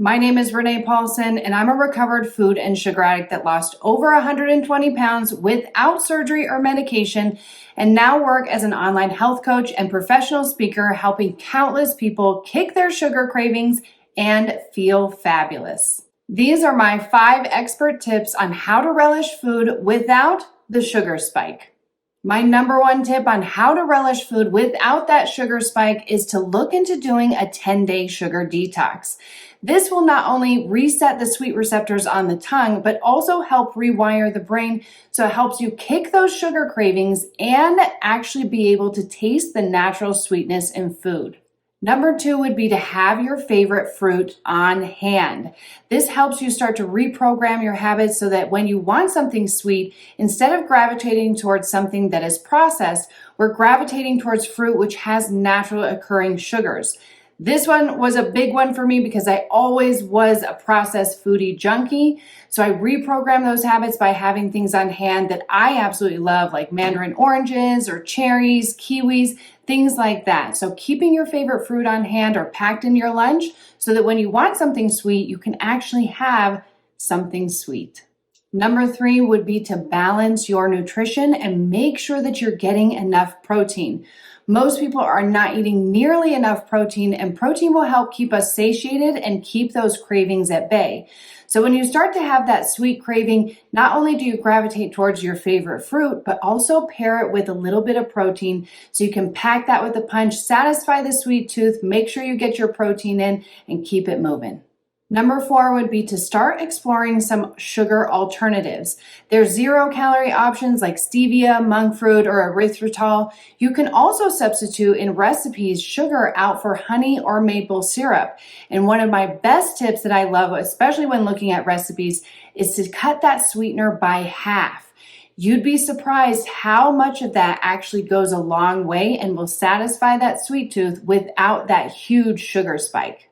My name is Renee Paulson, and I'm a recovered food and sugar addict that lost over 120 pounds without surgery or medication, and now work as an online health coach and professional speaker, helping countless people kick their sugar cravings and feel fabulous. These are my 5 expert tips on how to relish food without the sugar spike. My number 1 tip on how to relish food without that sugar spike is to look into doing a 10-day sugar detox. This will not only reset the sweet receptors on the tongue, but also help rewire the brain, so it helps you kick those sugar cravings and actually be able to taste the natural sweetness in food. Number 2 would be to have your favorite fruit on hand. This helps you start to reprogram your habits so that when you want something sweet, instead of gravitating towards something that is processed, we're gravitating towards fruit which has natural occurring sugars. This one was a big one for me because I always was a processed foodie junkie. So I reprogrammed those habits by having things on hand that I absolutely love, like mandarin oranges or cherries, kiwis, things like that. So keeping your favorite fruit on hand or packed in your lunch so that when you want something sweet, you can actually have something sweet. Number 3 would be to balance your nutrition and make sure that you're getting enough protein. Most people are not eating nearly enough protein, and protein will help keep us satiated and keep those cravings at bay. So when you start to have that sweet craving, not only do you gravitate towards your favorite fruit, but also pair it with a little bit of protein so you can pack that with a punch, satisfy the sweet tooth, make sure you get your protein in, and keep it moving. Number 4 would be to start exploring some sugar alternatives. There's 0-calorie options like stevia, monk fruit, or erythritol. You can also substitute in recipes sugar out for honey or maple syrup. And one of my best tips that I love, especially when looking at recipes, is to cut that sweetener by half. You'd be surprised how much of that actually goes a long way and will satisfy that sweet tooth without that huge sugar spike.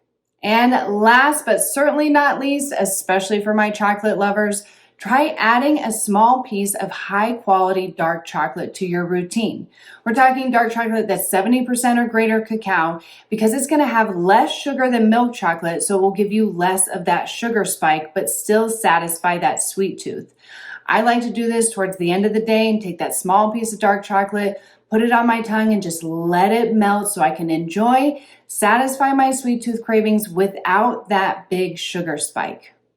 And last but certainly not least, especially for my chocolate lovers, try adding a small piece of high quality dark chocolate to your routine. We're talking dark chocolate that's 70% or greater cacao, because it's going to have less sugar than milk chocolate, so it will give you less of that sugar spike, but still satisfy that sweet tooth. I like to do this towards the end of the day and take that small piece of dark chocolate, put it on my tongue, and just let it melt so I can enjoy, satisfy my sweet tooth cravings without that big sugar spike.